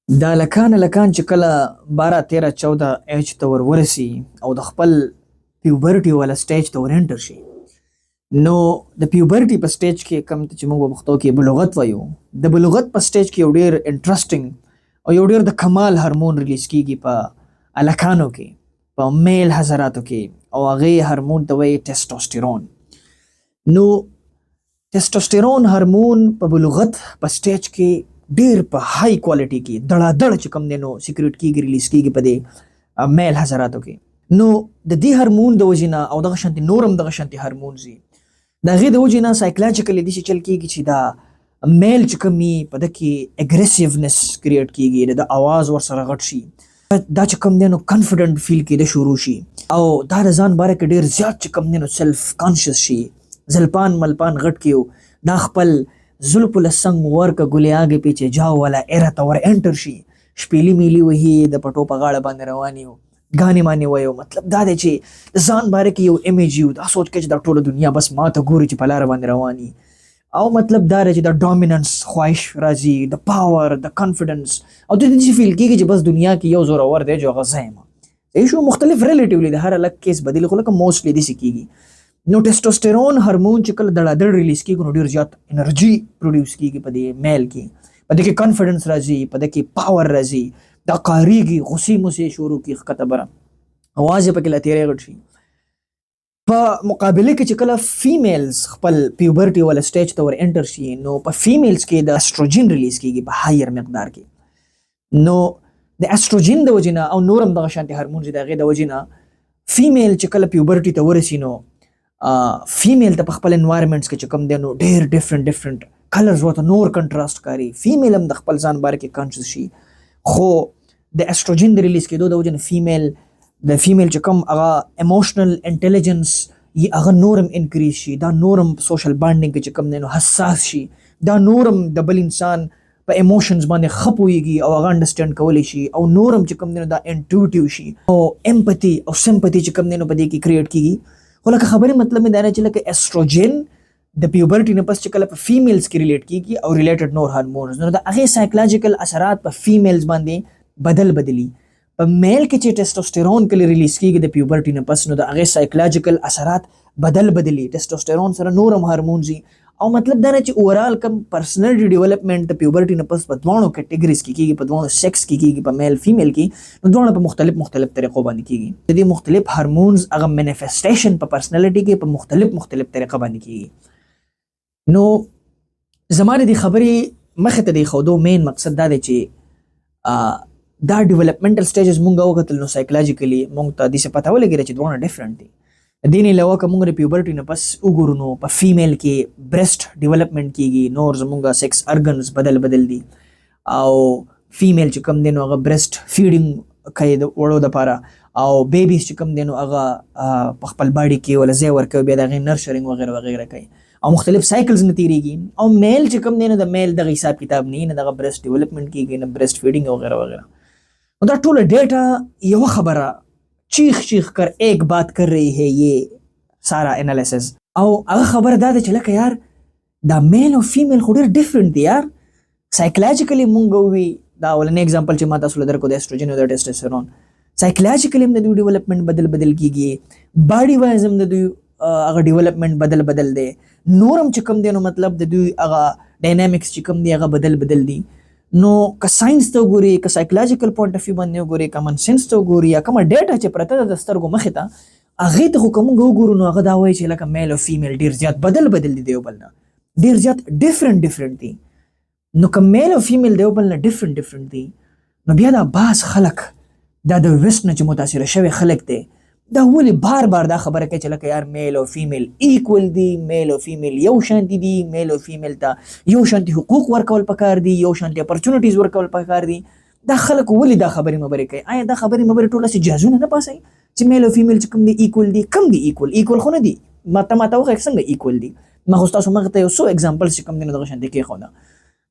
دا لکان چې کله 12 13 14 ایج ته ورسي او د خپل پیوبرټي والا سټیج ته ورنټر شي، نو د پیوبرټي په سټیج کې کم چې موږ په پښتو کې بلوغت وایو، د بلوغت په سټیج کې یو ډیر انټرسټینګ او یو ډیر د کمال هارمون ریلیز کیږي په الکانو کې، په میل حضراتو کې، او هغه هارمون ته وایي ټیسټوسټیرون. نو ټیسټوسټیرون هارمون په بلوغت په سټیج کې ډیر په های کوالټي کې دړه چې کم دی نو سیکریټ کیږي، ریلیز کیږي په دې میل حضراتو کې. نو د دې هارمون د وجې نه او دغه شانتي نورم دغه شانتي هارمون زی د هغې د وجې نه سایکلاجیکلی داسې چل کیږي چې دا میل چې کوم وي په ده کې اګریسیونس کریټ کیږي، د اواز ورسره غټ شي، دا چې کوم دی نو کانفیډنټ فیل کېده شروع شي، او دا د ځان باره کې ډیر زیات چې کوم دی نو سیلف کانشس شي، زلپان ملپان غټ کیو، دا خپل زلف لسنګ ورکه ګلې آګې پیچې جاو والا ایره ته ور انټر شي، شپیلی میلی وهي د پټو په غاړه باندې روان یو، ګانې مانې وایو. مطلب دا دی چې د ځان باره کې یو امیج یو، دا سوچ کې چې دا ټوله دنیا بس ما ته ګوري چې په لاره باندې رواني، او مطلب دا دی چې د ډومیننس خواهش راځي، د پاور، د کانفیډنس، او د دې فیل کېږي چې بس دنیا کې یو زورور دی جو هغه زه یم. ایشو مختلف ریلیټیولی د هر الګ کیس بدلی، خو لکه موسټلی داسې کېږي. نو ټیسټوسټیرون هارمون چې کله دړه ریلیز کیږي نو ډیر زیات انرژي پروډیوس کیږي په دې میل کې، په دې کې کانفیډنس راځي، په دې کې پاور راځي، دا کاریږي، غصې موسې شروع کی ښکته بره، اواز یې پکې لا تیری غټ شي. په مقابله کې چې کله فیمیلز خپل پیوبرټي والا سټیج ته ور انټر شي، نو په فیمیلز کې د استروجن ریلیز کیږي په هایر مقدار کې. نو د استروجن د وجې نه او نورم دغه شانتي هارمون چې د هغې د وجې نه فیمیل چې کله پیوبرټي ته ورسي، نو فیمیل ته په خپل انوایرمنټس کې چې کوم دی نو ډیر ډفرنٹ کلرز ورته نور کنټراسټ کاري، فیمیل هم د خپل ځان باره کې کانشس شي، خو د استروجن د ریلیز کېدو د وجې نه فیمیل چې کوم هغه ایموشنل انټیلیجنس یې هغه نورم انکریز شي، دا نورم سوشل بانډینګ کې چې کوم دی نو حساس شي، دا نورم د بل انسان په ایموشنز باندې ښه پوهیږي او هغه انډرسټینډ کولی شي، او نورم چې کوم دی نو دا انټویټیو شي، او امپتي او سمپتي چې کوم دی نو په دې کې کریټ کیږي. خو لکه خبرې مطلب مې دا دی چې لکه استروجن د پیوبرټي نه پس چې کله په فیمیلز کې ریلیټ کیږي او ریلیټډ نور هارمونز، نو د هغې سایکلاجیکل اثرات په فیمیلز باندې بدلی. په میل کې چې ټیسټوسټیرون کله ریلیز کیږي د پیوبرټي نه پس، نو د هغې سایکلاجیکل اثرات بدلی، ټیسټوسټیرون سره نورم هارمونز وي، او مطلب دا نه چې اوورال کم پرسنالټي ډیولپمنٹ د پیوبرټي نه پس په دواړو کیټګریز کې کیږي، په دواړو سیکس کې کیږي، په میل فیمیل کې، نو دواړه په مختلف طریقو باندې کیږي. د دې مختلف هارمونز هغه مینیفیسټیشن په پرسنالټي کې په مختلف طریقه باندې کیږي. نو زما د دې خبرې مخې ته د ایښودو مین مقصد دا دی چې دا ډیولپمنټل سټیجز مونږ وکتل، نو سایکلاجیکلی مونږ ته داسې پته ولګېده چې دواړه ډفرنټ دي. د دې نه علاوه که موږ د پیوبرټي نه پس وګورو، نو په فیمیل کې بریسټ ډیولپمنټ کیږي، نور زمونږ سیکس ارګنز بدل دي، او فیمیل چې کوم دی نو هغه بریسټ فیډینګ کوي د وړو دپاره، او بیبیز چې کوم دی نو هغه په خپل باډي کې ولا ځای ورکوي، بیا د هغې نرشرینګ وغیره وغیره کوي، او مختلف سایکلز نه تیریږي. او میل چې کوم دی نو د میل دغه حساب کتاب نه دغه بریسټ ډیولپمنټ کیږي، نه بریسټ فیډینګ وغیره وغیره. نو دا ټوله ډیټا یوه خبره چیخ کر ایک بات کر رہی ہے یہ سارا انالیسز، او هغه خبره دا ده چې لکه یار دا میل او فیمیل خو ډېر ډفرنټ دي یار. سایکلاجیکلی مونږ ووي، دا اولنی اگزامپل چې ما تاسو له درکو د اسټروجن او د ټیسټوسټیرون، سایکلاجیکلی هم د دوی ډیولپمنټ بدل کیږي، باډي وایز هم د دوی هغه ډیولپمنټ بدل دی، نورم چې کوم دی نو مطلب د دوی هغه ډاینامیکس چې کوم دی هغه بدل دي. نو که ساينس ته وګوري، که سایکلاجیکل پوینټ اف ویو باندې وګوري، کامن سنس ته وګوري، یا کومه ډیټا چې پرته ده د سترګو مخې ته، هغې ته خو که موږ وګورو نو هغه دا وایي چې لکه میل او فیمیل ډېر زیات بدل دي د یو بل نه، ډېر زیات ډفرنټ دي. نو که میل او فیمیل د یو بل نه ډفرنټ دي، نو بیا دا بعض خلک دا د ویسټ نه چې متاثره شوي خلک دی، دا ولې بار دا خبره کوي چې لکه یار میل او فیمیل ایکول دي، میل او فیمیل یو شانتي دي، میل او فیمیل ته یو شانتي حقوق ورکول پکار دي، یو شانتي اپرچونټیز ورکول پکار دي. دا خلک ولې دا خبرې کوي؟ آیا دا خبرې ټوله چې جهازونه نه پاسوي چې میل او فیمیل چې کوم دی ایکول دي؟ کم دی ایکول خو نه دي. ماته وخت څنګه ایکول دي؟ ما خو تاسو مخې ته یو څو اگزامپلز چې کوم دی نو دغه شانتي کېښوده.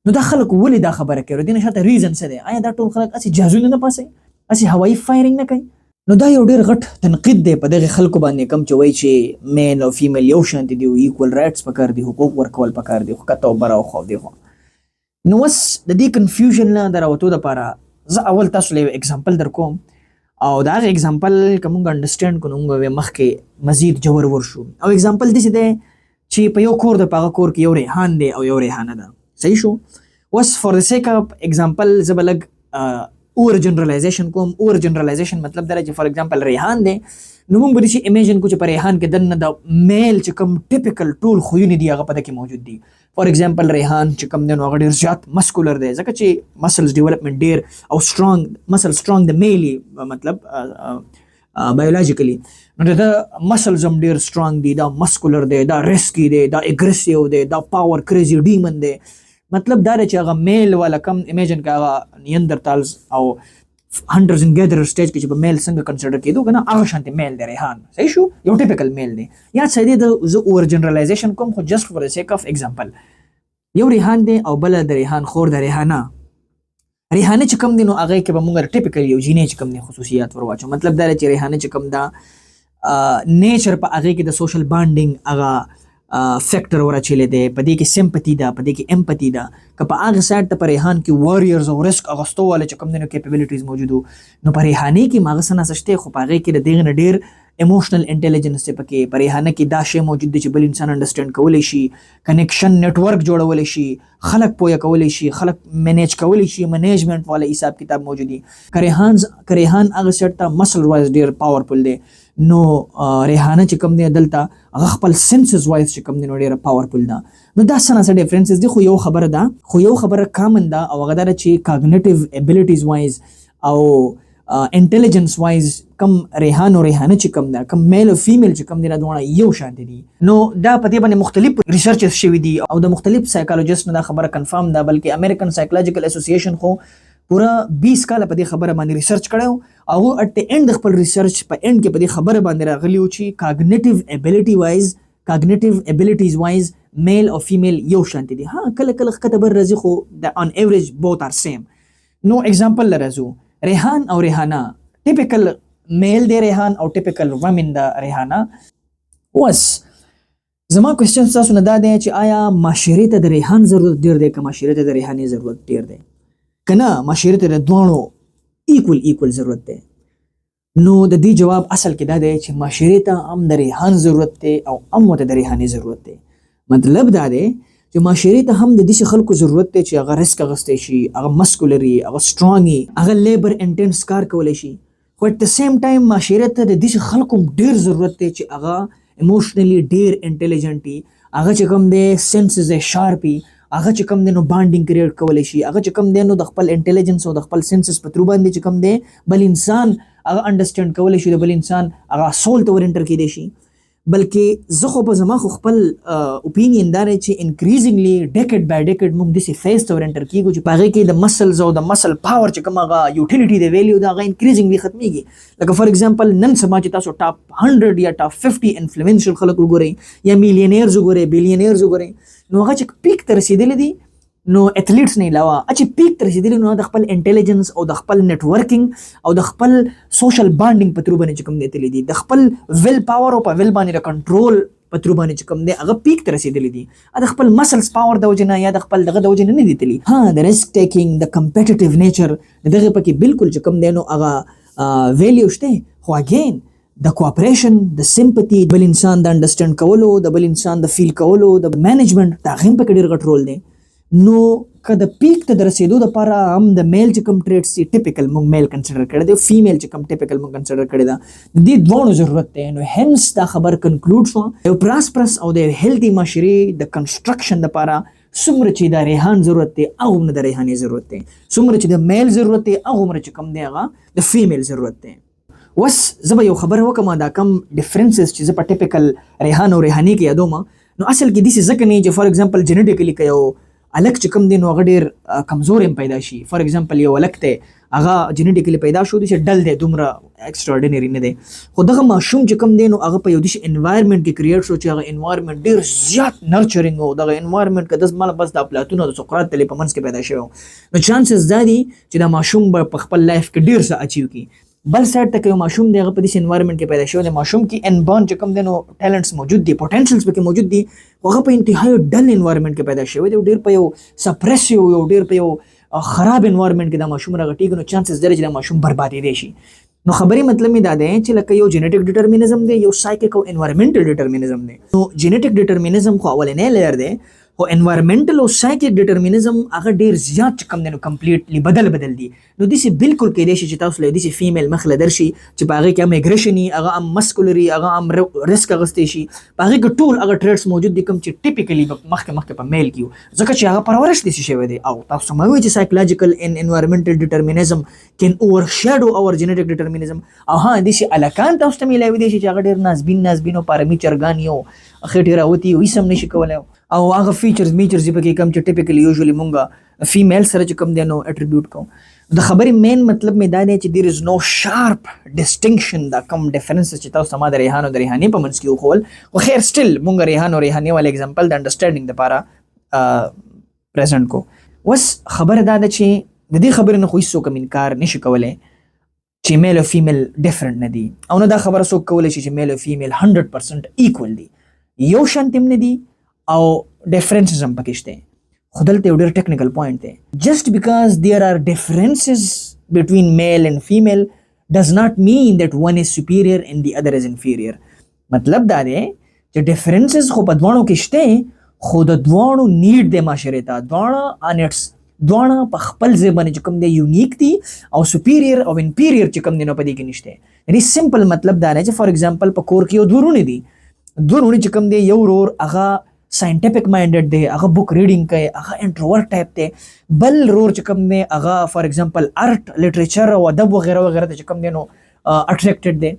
نو دا خلک ولې دا خبره کوي؟ د دې نه شاته ریزن څه دی؟ آیا دا ټول خلک هسې جهازونه نه پاسوي، هسې هوایي فایرنګ نه کوي؟ نو دا یو ډېر غټ تنقید دی په دغې خلکو باندې، کوم چې وایي چې میل او فیمیل یو شانتي دي او ایکول رایټس پکار دي، حقوق ورکول پکار دي، ښکته او بره او خوا دې خوا. نو اوس د دې کنفیوژن نه د راوتو دپاره زه اول تاسو له اگزامپل در کوم او دا اگزامپل کومه انډرستانډ کو نو مخکې مزید جوړ ورشو. او اگزامپل دې ده چې په یو کور د پاغه کور کې یو ریحان دی او یو ریحانه ده. صحیح شو. وس فور د سیک اف اگزامپل زبلګ اور جنرالایزیشن کوم. اور جنرالایزیشن مطلب دا چې فور اگزامپل ریحان دی نو موږ به شي امیجن کو چې پر ریحان کې دنه د میل چې کوم ټیپیکل ټول خوونه دی هغه پته کې موجود دي. فور اگزامپل ریحان چې کوم دی نو هغه ډیر زیات مسکولر دی ځکه چې مسلز ډیولپمنٹ ډیر او سترونګ مسل سترونګ د میلی مطلب بایولوژیکلی نو دا مسلز هم ډیر سترونګ دي، دا مسکولر دی، دا ریسکی دی، دا اګریسیو دی، دا پاور کریزی ډیمن دی. مطلب دا چې هغه میل والا کم امیجن کا هغه نیاندرتالز او هانټرز اینڈ ګیدررز سټیج کې چې په میل څنګه کنسیډر کېدو کنه هغه شانتي میل دی ریحان. صحیح شو. یو ټیپیکل میل دی. یا څه دی د اور جنرالایزیشن کوم خو جست فور د سیک اف اگزامپل. یو ریحان دی او بل د ریحان خور د ریحانه. ریحانه چې کوم دی نو هغه کې به موږ ټیپیکل یو جینې چې کوم دی خصوصیات ورواچو. مطلب دا چې ریحانه چې کوم دا نیچر په هغه کې د سوشل بانډینګ هغه فیکٹر ورچلې دی، په دې کې سمپتی ده، په دې کې امپتی ده. که په هغه سایډ ته په ریحان کې واریر او ریسک اغوستو والا چې کوم دی نو کیپبلیټیز موجودو نو په ریحانې کې ماغه څه نه شته خو په هغې کې د دغه نه ډېر ایموشنل انټیلیجنس دی پکې. په ریحانه کې دا شی موجود دی چې بل انسان انډرسټینډ کولی شي، کنیکشن نیټورک جوړولی شي، خلک پوهه کولی شي، خلک مینیج کولی شي، منیجمنټ والا حساب کتاب موجود دي. که ریحان هغه سایډ ته مسل وایز ډېر پاورفل دی نو ریحانه چې کوم دی دلته هغه خپل سنسز وایز چې کوم دی نو ډېره پاورفل ده. نو دا څه نه څه ډیفرنسز دي خو یو خبره ده، خو یو خبره کامن ده او هغه دا چې کاګنیټیو ابیلیټیز وایز او انټیلیجنس وایز کم ریحان او ریحانه چې کوم ده کم میل او فیمیل چې کوم دی دا دواړه یو شان دي. نو دا په دې باندې مختلف ریسرچز شوي دي او د مختلف سایکالوجسټ نه دا خبره کنفرم ده، بلکې امریکن سایکولوژیکل اسوسییشن خو پورا 20 کال په دې خبره باندې ریسرچ کړو او اټ د اند خپل ریسرچ په اند کې په دې خبره باندې راغلی و چې کاګنیټیو ابیلیټیز وایز میل او فیمیل یو شان دي. ها کله کله خطه بر راځي خو د ان ایوریج بوت ار سیم. نو اگزامپل لرزو ریحان او ریحانه ټیپیکل میل دی ریحان او ټیپیکل ومن د ریحانه. وس زما کوېسچن تاسو نه دا دی چې آیا معاشرې ته د ریحان ضرورت ډیر دی که معاشرې ته د ریحانې ضرورت ډیر دی؟ کنه معاشرې ته د دواړو ایکول ضرورت دی. نو د دې جواب اصل کې دا دی چې معاشرې ته هم د ریحان ضرورت دی او هم ورته د ریحانې ضرورت دی. مطلب دا دی چې معاشرې ته هم د داسې خلکو ضرورت دی چې هغه ریسک اخیستی شي، هغه مسکولر وي، هغه سترونګ وي، هغه لیبر انټینس کار کولی شي. خو اټ د سیم ټایم معاشرې ته د داسې خلکو ډېر ضرورت دی چې هغه ایموشنلی ډېر انټیلیجنټ وي، هغه چې کوم دی سینسز یې شارپ وي، هغه چې کوم دی نو بانډینګ کریټ کولی شي، هغه چې کوم دی نو د خپل انټیلیجنس او د خپل سینسز په ترو باندې چې کوم دی بل انسان هغه انډرسټینډ کولی شي، د بل انسان هغه سول ته ور انټر کېدی شي. بلکې زه خو په زما خو خپل اوپینین دا دی چې انکریزنګلی ډیکډ بای ډیکډ موږ داسې فیز ته ور انټر کېږو چې په هغې کې د مسلز او د مسل پاور چې کوم هغه یوټیلیټي د ویلیو د هغه انکریزنګلی ختمیږي. لکه فار ایگزامپل نن سبا چې تاسو ټاپ 100 یا ټاپ 50 انفلوئنشل خلک وګورئ یا میلیونیرز وګورئ، بیلیونیرز وګورئ، نو هغه چې پیک ته رسېدلی دي نو ایتھلیټس نه علاوه چې پیک ته رسېدلي نو د خپل انټیلیجنس او د خپل نیټورکینګ او د خپل سوشل بانډینګ په ترو باندې چې کوم دی تللی دي، د خپل ویل پاور او په ویل باندې د کنټرول په ترو باندې چې کوم دی هغه پیک ته رسېدلي دي. د خپل مسلز پاور د وجې نه یا د خپل دغه د وجې نه نه دي تللي. ها د ریسک ټیکینګ، د کمپیټیټیو نیچر دغه پکې بالکل چې کوم دی نو هغه ویلیو شته. خو اګین د کوآپریشن، د سمپتی، بل انسان د انډرسټینډ کولو، د بل انسان د فیل کولو، د مینجمنټ د هغې هم پکې ډېر غټ رول دی. نو که د پیک ته د رسېدو دپاره هم د میل چې کوم ټریټس دي ټیپیکل موږ میل کنسیډر کړی دی، فیمیل چې کوم ټیپیکل موږ کنسیډر کړی ده، د دې دواړو ضرورت دی. نو هینس دا خبر کنکلوډ شوه یو پراسپرس او د هیلدي معاشرې د کنسټرکشن دپاره څومره چې د ریحان ضرورت دی هغومره د ریحانې ضرورت دی، څومره چې د میل ضرورت دی هغومره چې کوم دی هغه د فیمیل ضرورت دی. وس زه به یو خبره وکړم دا کم ډفرنسز چې زه په ټیپیکل ریحان او ریحانې کې یادوم نو اصل کې داسې ځکه نه چې فار ایگزامپل جینیټیکلی که یو الک چې کوم دی نو هغه ډېر کمزور هم پیدا شي. فار ایگزامپل یو الک دی هغه جینیټیکلی پیدا شو دی چې ډل دی، دومره ایکسټراډینري نه دی، خو دغه ماشوم چې کوم دی نو هغه په یو داسې انوایرمنټ کې کریټ شو چې هغه انوایرمنټ ډېر زیات نرچرینګ و. دغه انوایرمنټ که داس ماله بس د افلاطون او د سقراط تلې په منځ کې پیدا شوی و نو چانسز دا دي چې دا ماشوم به په خپل لایف کې ډېر څه اچیو کړي. بل سایډ ته که یو ماشوم دی هغه په داسې انوایرمنټ کې پیدا شوی دی، ماشوم کې انبورن چې کوم دی نو ټیلنټس موجود دي، پوټینشلز پکې موجود دي، خو هغه په انتهایی ډل انوایرمنټ کې پیدا شوی دی، ډېر په یو سپریسیو، یو ډېر په یو خراب انوایرنمنت کې دا ماشوم راغټیږي نو چانسز درې چې دا ماشوم بربادېدی شي. نو خبرې مطلب می دا دی چې لکه یو جینیټک ډیټرمینزم دی، یو سایکیک او انوایرنمنټل ډیټرمینزم دی. نو جینیټک ډیټرمینزم خو اولنې لیر دی، خو انوایرنمنټل او سایکیک ډیټرمینزم هغه ډیر زیات چې کم دی نو کمپلیټلی بدل دی. نو داسې بالکل کېدای شي چې تاسو له داسې فیمیل مخ له درشي چې په هغې کې هم اګریشن وي، هغه هم مسکولري، هغه هم رسک اخیستی شي، په هغې کې ټول هغه ټریټس موجود دي کوم چې ټیپیکلي مخکې په میل کې وو، ځکه چې هغه پرورش داسې شوی دی. او تاسو سموي چې سایکولوژیکل ان انوایرنمنټل ډیټرمینزم کین اوور شیډو اور جینیټک ډیټرمینزم. او ها داسې الکان تاسو ته میلاوي دي چې هغه ډېر نازبین او پارمي چرګان یو خېټې راوتي وي سم نشي کولی، او هغه فیچرز پکې کم چې ټیپیکلی یوزولي مونږ فیمیل سره چې کم دی نو اټریبیوټ کوو. د خبرې مین مطلب مې دا دی چې دیر از نو شارپ ډسټینکشن، دا کم ډیفرنسز چې تاسو ما د ریحان او د ریحانې په منځ کې وښول، خو خیر سټل مونږ ریحان او ریحانې والا اگزامپل د انډرسټینډینګ دپاره پریزنټ کو. اوس خبره دا ده چې د دې خبرې نه خو هېڅ څوک هم انکار نشي کولی چې میل او فیمیل ډفرنټ نه دي، او نه دا خبره څوک کولی شي چې میل او فیمیل 100% ایکول دي، یو شانتې هم نه دي او ډیفرنسز هم پکې شته. خو دلته یو ډېر ټیکنیکل پوینټ دی. جسٹ بیکاز دیر آر ډیفرنسز بټوین میل اینڈ فیمیل ډز ناٹ مین دیٹ ون از سپیریئر اینڈ دی ادر از انفیریئر. مطلب دا دی چې ډیفرنسز خو په دواړو کې شته، خو د دواړو نیډ دی معاشرې ته، دواړه په خپل ځای باندې چې کوم دی یونیک دي، او سپیریئر او انفیریئر چې کوم دی نو په دې کې نشته. یعنې سمپل مطلب دا دی چې فار ایگزامپل په کور کې یو دوه وروڼې دي، دوه وروڼې چې کوم دی یو ورور هغه ساینټیفک مایندډ دی، هغه بک ریډینګ کوي، هغه انټروورټ ټایپ دی، بل رور چې کوم دی هغه فار ایگزامپل ارټ لیټریچر او ادب وغیره وغیره ته چې کوم دی نو اټریکټډ دی.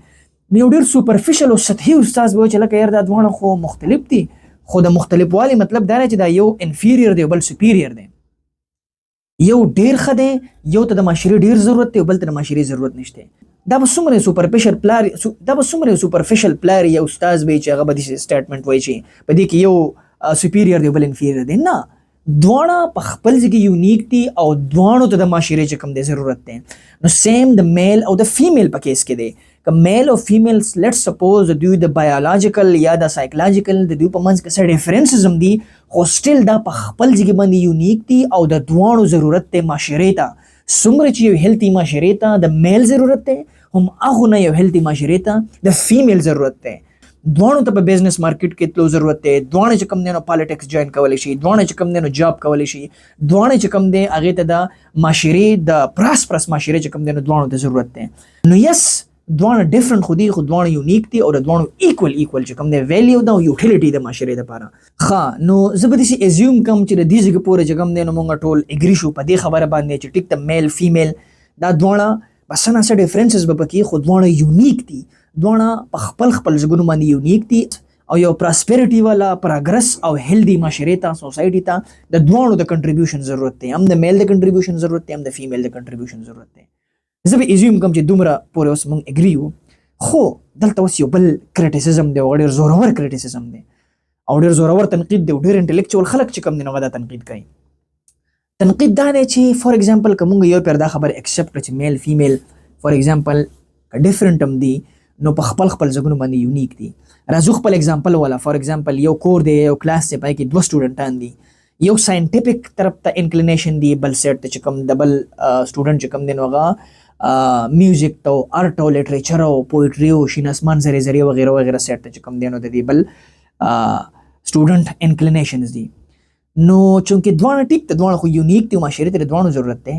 نو یو ډېر سوپرفیشل او سطحي استاد به وایي چې لکه یار دا دواړه خو مختلف دي، خو د مختلف والي مطلب دا دی چې دا یو انفیریئر دی او بل سپیریئر دی، یو ډېر ښه دی، یو ته د معاشرې ډېر ضرورت دی او بل ته د معاشرې ضرورت نشته. دا به څومره سوپرفیشل پلار یو استاد وایي چې هغه به داسې سټیټمنټ وایي چې په دې کې یو سپیریئر دی بل انفیریئر دی. نه، دواړه په خپل ځای کې یونیک دي او دواړو ته د معاشرې چې کوم دی ضرورت دی. نو سیم د میل او د فیمیل په کیس کې دی، که میل او فیمیل لیټ سپوز د دوی د بایولوژیکل یا د سایکولوژیکل د دوی په منځ کې څه ډیفرنسز هم دي، خو سټل دا په خپل ځای کې باندې یونیک دي او د دواړو ضرورت دی معاشرې ته. څومره چې یو هیلتي معاشرې ته د میل ضرورت دی، هم هغو نه یو هیلتي معاشرې ته د فیمیل ضرورت دی. دواړو ته په بزنس مارکیټ کې تلو ضرورت دی، دواړه چې کوم دی نو پالیټکس جوین کولی شي، دواړه چې کوم دی نو جاب کولی شي، دواړه چې کوم دی هغې ته د معاشرې د پراسپرس معاشرې چې کوم دی نو دواړو ته ضرورت دی. نو یس دواړه ډفرنټ خو دي، خو دواړه یونیک دي او د دواړو ایکول چې کوم دی ویلیو ده او یوټیلیټي د معاشرې دپاره. ښه، نو زه به داسې ازیوم کوم چې د دې ځایه پورې چې کوم دی نو مونږ ټول اګري شو په دې خبره باندې چې ټیک د میل فیمیل دا دواړه بس څه ناڅه ډیفرنسز به پکې، خو دواړه یونیک دي، دواړه په خپل ځایونو باندې یونیک دي، او یو پراسپیریټي والا پروګرس او هیلدي معاشرې ته سوسایټي ته د دواړو د کنټریبیوشن ضرورت دی، هم د میل د کنټریبیوشن ضرورت دی، هم د فیمیل د کنټریبیوشن ضرورت دی. زه به ایزیوم کوم چې دومره پورې اوس مونږ اګري یو. خو دلته اوس یو بل کریټیسزم دی او ډېر زورور کریټیسزم دی او ډېر زورور تنقید دی او ډېر انټلیکچوال خلک چې کوم دی نو هغه دا تنقید کوي. تنقید دا دی چې فار ایگزامپل که مونږ یو پیر دا خبره اکسپټ کړو چې میل فیمیل فار ایگزامپل ډیفرنټ هم دي نو په خپل ځایونو باندې یونیک دي. راځو خپل ایگزامپل والا. فار ایگزامپل یو کور دی، یو کلاس دی، پای کې دوه سټوډنټان دي، یو ساینټیفک طرف ته انکلینیشن دی، بل سیټ ته چې کوم د بل سټوډنټ چې کوم دی نو هغه میوزک ته او ارټ او لیټریچر او پویټري او شین اسمان زری زری وغیره وغیره سیټ ته چې کوم دی نو د دې بل سټوډنټ انکلینیشنز دي. نو چونکې دواړه ټیک ته دواړه خو یونیک دي او معاشرې ته د دواړو ضرورت دی،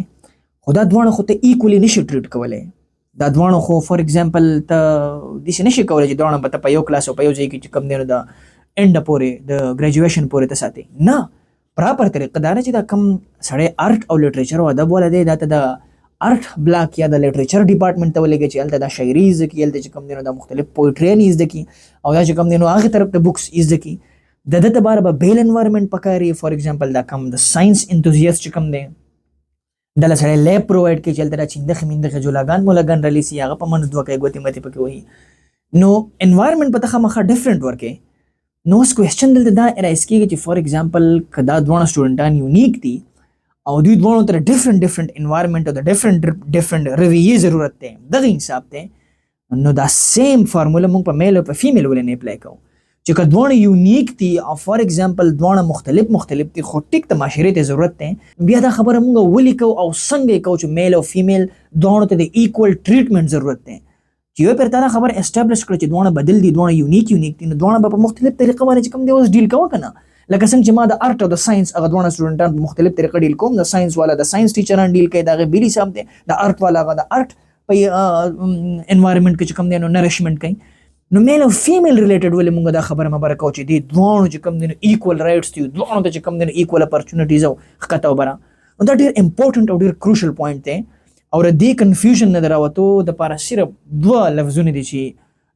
خو دا دواړه خو ته ایکولي نشي ټریټ کولی. دا دواړه خو فار ایگزامپل ته داسې نشي کولی چې دواړه به ته په یو کلاس او په یو ځای کې چې کوم دی نو د اینډه پورې د ګریجویشن پورې ته ساتې. نه، پراپر طریقه دا نه چې دا کم سړی ارټ او لیټریچر او ادب والا دی دا ته د ارټ بلاک یا د لیټریچر ډپارټمنټ ته ولېږي چې هلته دا شاعري زده کړي، هلته چې کوم دی نو دا مختلف پویټریانې زده کړي او دا چې کوم دی نو هغې طرف ته بکس زده کړي. د ده دپاره به بیل انوایرمنټ پکار وي. فار ایگزامپل دا کم د ساینس انتوزیاست چې کوم دی دله سړی لیب پرووایډ کړي چې هلته دا چیندخې میندخې جولاګان مولاګان رالیسي، هغه په منځ دوه کوي ګوتې متې پکې وهي. نو انوایرمنټ به ته خامخا ډفرنټ ورکوي. نو اوس کوېسچن دلته دا رایز کېږي چې فار ایگزامپل که دا دواړه سټوډنټان یونیک دي او دوی دواړو ته ډفرنټ انوایرمنټ او د ډفرنټ رویې ضرورت دی، دغه حساب دی نو دا سیم فارموله موږ په میل او په فیمیل ولې نه اپلای کوو چې که دواړه یونیک دي او فار ایگزامپل دواړه مختلف دي خو ټیک د معاشرې ته ضرورت دی، بیا دا خبره موږ ولیکو او څنګه یې کوو چې میل او فیمیل دواړو ته د ایکول ټریټمنټ ضرورت دی. چې یو پرته دا خبر اسټابلیش کړه چې دواړه بدل دي، دواړه یونیک دي، نو دواړه به په مختلف طریقه باندې چې کوم دی اوس ډیل کوه که نه. لکه څنګه چې ما د آرټ او د ساينس هغه دواړه سټوډنټان په مختلف طریقه ډیل کوم. د ساينس والا د ساينس ټیچران ډیل کوي، د هغې بیل حساب دی. د آرټ والا هغه د آرټ په انوایرمنټ کې چې کوم دی نو نریشمنټ کوي. نو میل او فیمیل ریلیټډ ولې موږ دا خبره مبره کوو چې دې دواړو چې کوم دی نو ایکول رایټس دي، دواړو ته چې کوم دی نو ایکول اپرچونټیز او ښکته او بره. نو دا ډېر امپورټنټ او ډېر کروشل پوینټ دی. او د دې کنفیوژن نه د راوتو دپاره صرف دوه لفظونه دي چې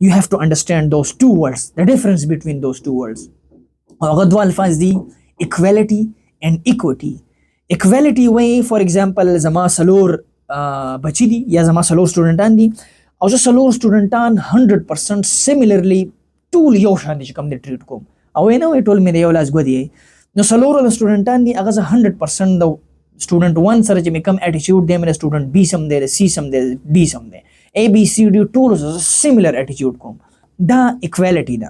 you have to understand those two words, the difference between those two words. او هغه دوه الفاظ دي equality and equity. equality وایي فار ایگزامپل زما څلور بچي دي یا زما څلور سټوډنټان دي او زه څلور سټوډنټان 100% سیملرلی ټول یو شان دي چې کوم دی ټریټ کوم او نه وایي ټول مې د یو لاس ګودي. نو څلورو سټوډنټان دي هغه زه 100% د سټوډنټ 1 سره چې مې کوم اټیچیوډ دی مې سټوډنټ بي سم دی، د سی سم دی، ډي سم دی، اے بي سی ډي ټول سیملر اټیچیوډ کوم. دا ایکوالټي ده.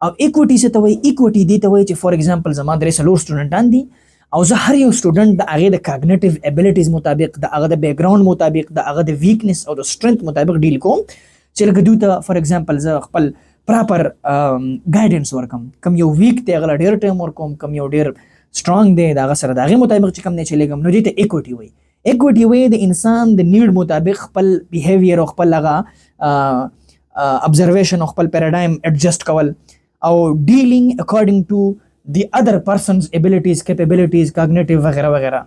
او ایکوټي څه ته وایي؟ ایکوټي دې ته وایي چې فار ایگزامپل زما درې څلور سټوډنټان دي او زه هر یو سټوډنټ د هغې د کاګنیټیو ابیلیټیز مطابق، د هغه د بیک ګراوند مطابق، د هغه د ویکنس او د سټرنث مطابق ډیل کوم. چې لکه دوی ته فار ایگزامپل زه خپل پراپر ګایډنس ورکم، کم یو ویک دی هغه له ډېر ټایم ورکوم، کم یو ډېر سټرانګ دی د هغه سره د هغې مطابق چې کوم دی چلیږم. نو دې ته ایکوټي وایي. ایکوټي وایي د انسان د نیډ مطابق خپل بیهیویر او خپل هغه ابزرویشن او خپل پیراډایم ایډجسټ کول او ډیلینګ اکارډینګ ټو دی ادر پرسنز ابیلیټیز، کیپیبلیټیز، کاګنیټیو وغیره وغیره.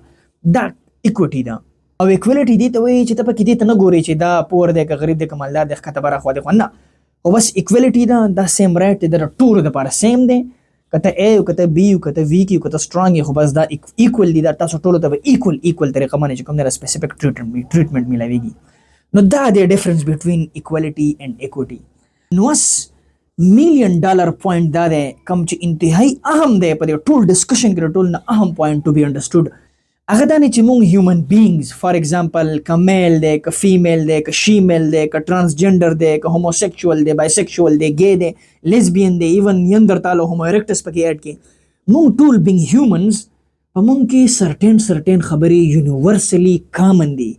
دا ایکوټي ده. او ایکوالټي دې ته وایي چې ته پکې دې ته نه ګورې چې دا پور دی که غریب دی که مالدار دی ښکته به راخوا دی، خو نه، خو بس ایکوالټي ده. دا سیم رایټ دی، د ټولو دپاره سیم دی. که ته اے یو، که ته بي یو، که ته ویک یو، که ته سټرانګ یې، خو بس دا ایکول دي. دا تاسو ټولو ته به ایکول طریقه باندې چې کوم دی سپیسیفک ټریټمنټ میلاویږي. نو دا دی ډفرنس بټوین ایکوالټي اینډ ایکوټي. نو اوس $1,000,000 پوینټ دا دی کوم چې انتهایی اهم دی په دې ټول ډسکشن کې، ټول نه اهم پوینټ ټو بی انډرسټوډ هغه دا نه چې مونږ هیومن بینګز فار ایگزامپل که میل دی، که فیمیل دی، که شیمیل دی، که ټرانسجنډر دی، که هوموسیکچوال دی، بایسیکچوال دی، گے دی، لیزبین دی، ایون نیاندرتال او هومو ایرکټس پکې اډ کړي. مونږ ټول بینګ هیومنز په مونږ کې سرټین خبرې یونیورسلی کامن دي.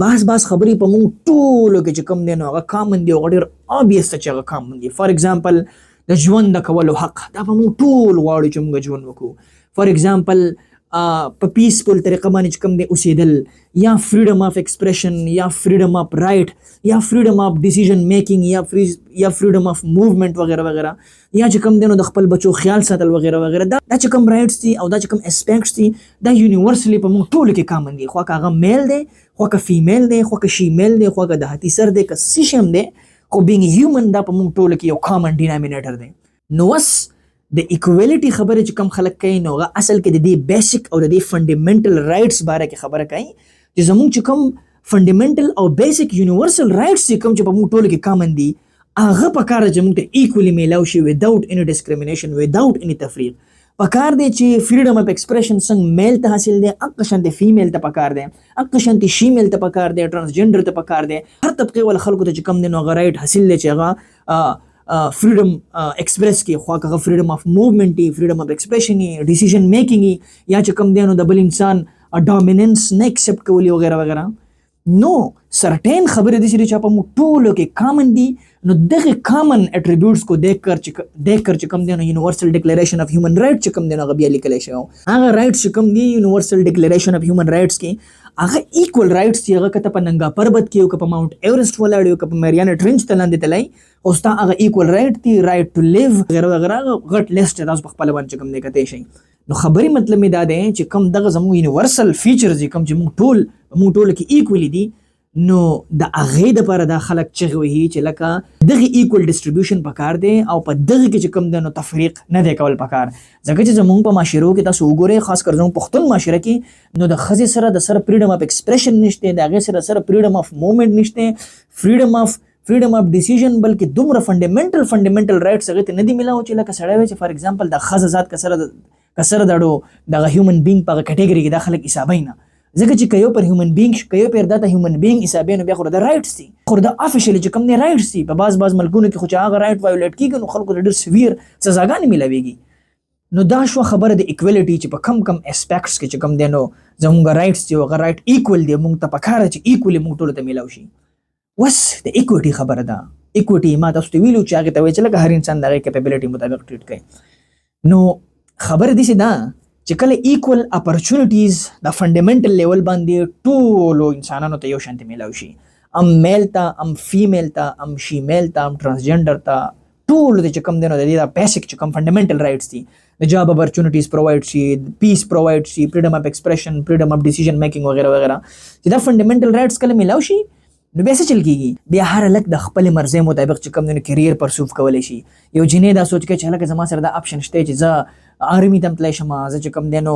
بعض خبرې په مونږ ټولو کې چې کوم دی نو هغه کامن دي او ډېر obvious چې هغه کامن دي. فار ایگزامپل د ژوند د کولو حق، دا په مونږ ټول غواړو چې مونږ ژوند وکړو. فار ایگزامپل په پیسفل طریقه باندې چې کوم دی اوسېدل، یا فریډم آف ایکسپریشن، یا فریډم آف رایټ، یا فریډم آف ډیسیژن میکینګ، یا فریډم آف موومنټ وغیره وغیره، یا چې کوم دی نو د خپل بچو خیال ساتل وغیره وغیره. دا چې کوم رایټس دي او دا چې کوم اسپیکټس دي دا یونیورسلی په مونږ ټولو کې کامن دي. خو که هغه میل دی، خو که فیمیل دی، خو که شیمیل دی، خو که د هاتي سر دی، که څه شی هم دی، خو بینګ هیومن دا په مونږ ټولو کې یو کامن ډینامینیټر دی. نو اوس د ایکوالټي خبره چې کوم خلک کوي نو هغه اصل کې د دې بیسک او د دې فنډامنټل رایټس باره کې خبره کوي چې زموږ چې کوم فنډامنټل او بیسک یونیورسل رایټس چې کوم چې په موږ ټولو کې کامن دي هغه پکار چې موږ ته ایکولی میلاو شي وداوټ اني ډسکریمینیشن، وداوټ اني تفریق. پکار دی چې فریډم اف ایکسپریشن څنګه میل ته حاصل دی، هغه شانتې فیمیل ته پکار دی، هغه شانتې شیمیل ته پکار دی، ټرانسجنډر ته پکار دی. هر طبقې والا خلکو ته چې کوم دی نو هغه رایټ حاصل دی چې هغه فریډم ایکسپریس کې، خو هغه فریډم اف موومنټ وي، فریډم اف ایکسپریشن وي، ډیسیژن میکینګ وي، یا چې کوم دی نو د بل انسان ډامیننس نه ایکسپټ کولی وغیره وغیره. نو سرټین خبرې دي چې په موږ ټولو کې کامن دي. نو دغه کامن اټریبیوټس کو دیکھ کر چې کوم دی نو یونیورسل ډیکلیریشن اف هیومن رایټ چې کوم دی نو هغه بیا لیکلی شوی. هغه رایټس چې کوم دي یونیورسل ډیکلیریشن اف هیومن رایټس کې هغه ایکول رایټس دي. هغه که ته په ننګا پربت کې یو، که په ماونټ ایورسټ ولاړ یو، که په میریانا ټرنچ ته لاندې تللی، خو ستا هغه ایکول رایټ دي، رایټ ټو لیو وغیره وغیره. هغه غټ لیسټ دی، تاسو په خپله باندې چې کوم دی کتی شئ. نو خبرې مطلب مې دا دی چې کوم دغه زموږ یونیورسل فیچرز دي کوم چې موږ ټول کې ایکولی دي، نو د هغې دپاره دا خلک چغې وهي چې لکه دغه ایکول ډسټریبیوشن پکار دی او په دغه کې چې کوم دی نو تفریق نه دی کول پکار. ځکه چې زموږ په معاشرو کې تاسو وګورئ، خاص کر زموږ پښتون معاشره کې، نو د ښځې سره د سره فریډم اف ایکسپریشن نشته، د هغې سره فریډم اف موومنټ نشته، فریډم اف ډیسیژن، بلکې دومره فنډامنټل رایټس هغې ته نه دي میلاو چې لکه سړی وی چې فار ایگزامپل د ښځه ذات که سره دغه هیومن بینګ په هغه کټګري کې دا خلک حسابوي نه. ځکه چې که یو پر هیومن بینګ که یو پر داته هیومن بینګ حسابې نو بیا خو د رایټس دي، خو د افیشلی چې کوم دی رایټس دي. په بعض ملکونو کې خو چې هغه رایټ وایولیټ کېږي نو خلکو ته ډېر سویر سزاګانې میلاویږي. نو دا شو خبره د ایکوالټي چې په کم اسپیکټس کې چې کوم دی نو زموږ رایټس دي هغه رایټ ایکول دی، موږ ته پکار ده چې ایکولي موږ ټولو ته میلاو شي. وس د ایکویټي خبره ده. ایکویټي ما تاسو ته ویلو چې هغې ته وایي چې لکه هر انسان د هغې کیپیبلیټي مطابق ټریټ کوي. نو خبره داسې ده چې کله ایکول اپرچونټیز د فنډامنټل لیول باندې ټولو انسانانو ته یو شانتي میلاو شي، ام میل ته، ام فیمیل ته، ام شیمیل ته، ام ټرانسجنډر ته، ټولو ته چې کوم دی نو د دې دا بیسک چې کوم فنډامنټل رایټس دي، د جاب اپرچونټیز پرووایډ شي، پیس پرووایډ شي، فریډم اف ایکسپریشن، فریډم اف ډیسیژن میکینګ وغیرہ وغیرہ، چې دا فنډامنټل رایټس کله میلاو شي نو بیا څه چل کېږي؟ بیا هر هلک د خپل مرضۍ مطابق چې کوم دی نو کیریر پرسوف کولی شي. یو جینۍ دا سوچ کوي چې هلکه زما سره دا آپشن شته چې زه آرمي ته هم تللی شم، زه چې کوم دی نو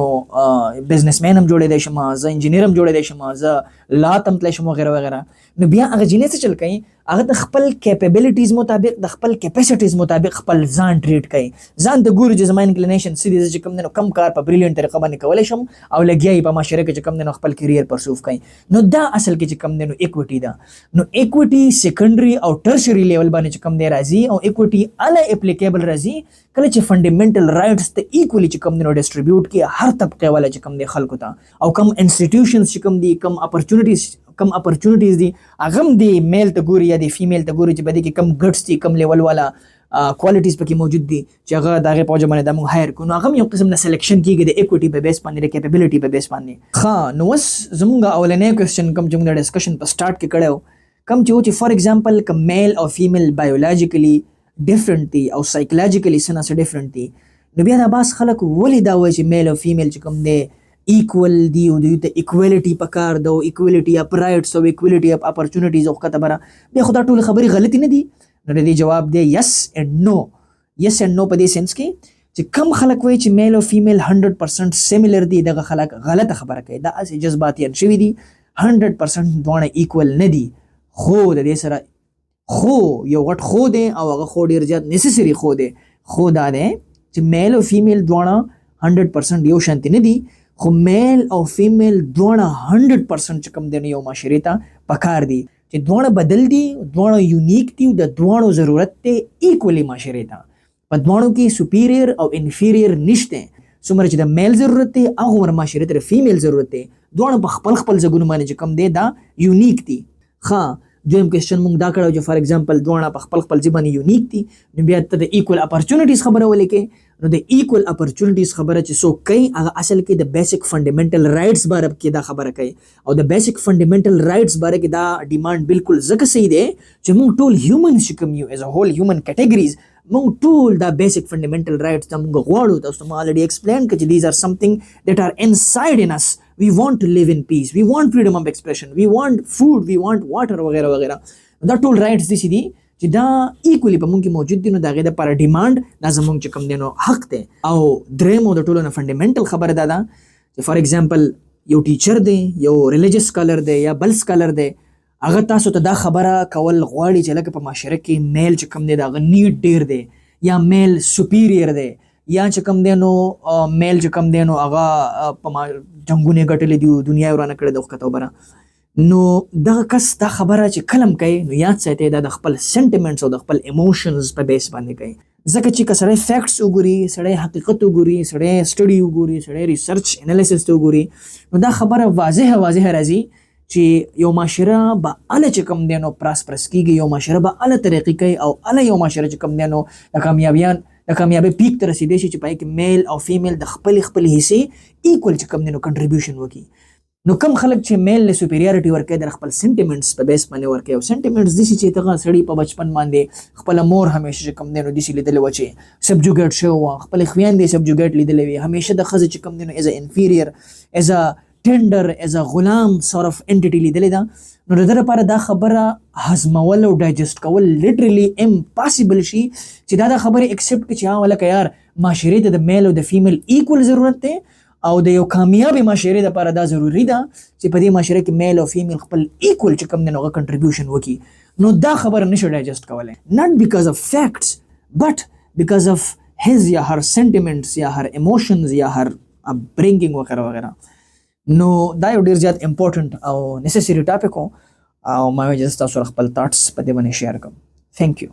بزنس مین هم جوړېدی شم، زه انجینیر هم جوړېدی شم، زه لا ته هم تللی شم وغیره وغیره. نو بیا هغه جینۍ څه چل کوي؟ هغه د خپل کیپیبلیټیز مطابق، د خپل کیپیسټیز مطابق خپل ځان ټریټ کوي. ځان ته ګوري چې زما انکلینیشن څه دي، زه چې کوم دی نو کم کار په بریلینټ طریقه باندې کولی شم او لګیا یې په معاشره کې چې کوم دی نو خپل کیریر پرسوف کوي. نو دا اصل کې چې کوم دی نو ایکویټي ده. نو ایکویټي سیکنډري او ټرشري لیول باندې چې کوم دی راځي، او ایکویټي اله اپلیکیبل راځي کله چې فنډامنټل رایټس ته ایکولی چې کوم دی نو ډسټریبیوټ کړي هر طبقه والا چې کوم دی خلکو ته، او کم انسټیټیوشنز چې کوم دي، کم اپرچونټیز دي هغه هم دی میل ته ګوري یا د فیمیل ته ګوري چې په دې کې کم ګټس دي، کم لیول والا کوالټیز پکې موجود دي چې هغه د هغې په وجه باندې دا موږ هایر کړو. نو هغه هم یو قسم نه سلیکشن کېږي د ایکویټي په بیس باندې، د کیپیبلیټي په بیس باندې. ښه، نو اوس زموږ اولنی کوېسچن کوم چې موږ د ډسکشن په سټارټ کې کړی و، کوم چې و چې فار ایگزامپل که میل او فیمیل بایولوجیکلی ډفرنټ دي او سایکولوجیکلی څه نه څه ډفرنټ دي، نو بیا دا بعض خلک ولې دا وایي چې میل او فیمیل چې کوم دی ایکول دی او دوی ته ایکویلیټي پکار ده، او ایکویلیټي اف رایټس او ایکویلیټي اف اپرچونټیز او ښکته بره. بیا خو دا ټولې خبرې غلطې نه دي. نو د دې جواب دی یس اینډ نو. یس اینډ نو په دې سینس کې چې کم خلک وایي چې میل او فیمیل 100% سیملر دي، دغه خلک غلطه خبره کوي. دا هسې جذباتیان شوي دي. 100% دواړه ایکول نه دي، خو د دې سره خو یو غټ خو دی او هغه خو ډېر زیات نیسسري خو دی. خو دا دی چې میل او فیمیل دواړه 100% یو شانتي نه دي، خو میل او فیمیل دواړه 100% چې کوم دی نو یو معاشرې ته پکار دي، چې دواړه بدل دي، دواړه یونیک دي، د دواړو ضرورت دی ایکولی معاشرې ته. په دواړو کې سپیریر او انفیریر نشته. څومره چې د میل ضرورت دی هغومره معاشرې ته د فیمیل ضرورت دی. دواړه په خپل خپل ځایونو باندې چې کوم دی دا یونیک دي. ښه، دویم کوېسچن موږ دا کړی چې فار ایگزامپل دواړه په خپل خپل ځای باندې یونیک دي، نو بیا ته د ایکول اپرچونټیز خبره ولیکې. نو د ایکول اپرچونټیز خبره چې څوک کوي هغه اصل کې د بیسک فنډامنټل رایټس باره کې دا خبره کوي، او د بیسک فنډامنټل رایټس باره کې دا ډیمانډ بالکل ځکه صحیح دی چې موږ ټول هیومنز چې کوم یو ایز ا هول هیومن کیټګریز، موږ ټول دا بیسک فنډامنټل رایټس ته موږ غواړو. تاسو ته ما الریډي ایکسپلین کړه چې دیز آر سمثینګ دیٹ آر انسایډ ان اس. We want to live in peace. We want freedom of expression. We want food. We want water وغیرہ وغیرہ. دا ټول رایټس داسې دي چې دا ایکولی په موږ کې موجود دي. نو د هغې دپاره ډیمانډ دا زموږ چې کوم دی نو حق دی. او درېیمو د ټولو نه فنډامنټل خبره دا ده چې فار ایگزامپل یو ټیچر دی، یو ریلیجس سکالر دی یا بل سکالر دی، هغه تاسو ته دا خبره کول غواړي چې لکه په معاشره کې میل چې کوم دی د هغه نیډ ډېر دی، یا میل سپیریر دی، یا چې کوم دی نو میل چې کوم دی نو هغه په جنګونه ګټلې دي، دنیا یې ورانه کړې ده ښکته وبره. نو دغه کس دا خبره چې کلم کوي نو یاد ساتئ دا د خپل سینټیمنټس او د خپل ایموشنز په بیس باندې کوي. ځکه چې که سړی فیکټس وګوري، سړی حقیقت وګوري، سړی سټډي وګوري، سړی ریسرچ انالیسس ته وګوري، نو دا خبره واضحه راځي چې یو معاشره به اله چې کوم دی نو پراسپرس کېږي، یو معاشره به اله ترقي کوي، او اله یو معاشره چې کوم دی نو د کامیابۍ پیک ته رسېدی شي چې پای کې میل او فیمیل د خپلې حصې ایکول چې کوم دی نو کنټریبیوشن وکړي. نو کم خلک چې میل له سپیریارټي ورکوي د خپل سینټیمنټس په بیس باندې ورکوي، او سینټیمنټس داسې چې دغه سړي په بچپن باندې خپله مور همیشه چې کوم دی نو داسې لیدلې وه چې سبجوګیټ شوې وه، خپلې خویندې سبجوګیټ لیدلې وي، همیشه د ښځې چې کوم دی نو ایز ا انفیریر، ایز ا ټینډر، ایز ا غلام سور اف انټیټي لیدلې ده. نو د ده لپاره دا خبره هضمول او ډایجسټ کول لیټرلی امپاسبل شي چې دا خبرې اکسپټ کړي چې ها ولکه یار معاشرې ته د میل او د فیمیل ایکول ضرورت دی، او د یو کامیابې معاشرې دپاره دا ضروري ده چې په دې معاشره کې میل او فیمیل خپل ایکول چې کوم دی نو هغه کنټریبیوشن وکړي. نو دا خبره نشو ډایجسټ کولی، ناٹ بیکاز اف فیکټس بٹ بیکاز اف his یا هر سینټیمنټس یا هر ایموشنز یا هر برینګینګ وغیرہ وغیرہ. نو دا یو ډیر زیات امپورټنت او نیسیسری ټاپک او ما وجه تاسو سره خپل ثاټس په دې باندې شیر کوم. ثانک یو.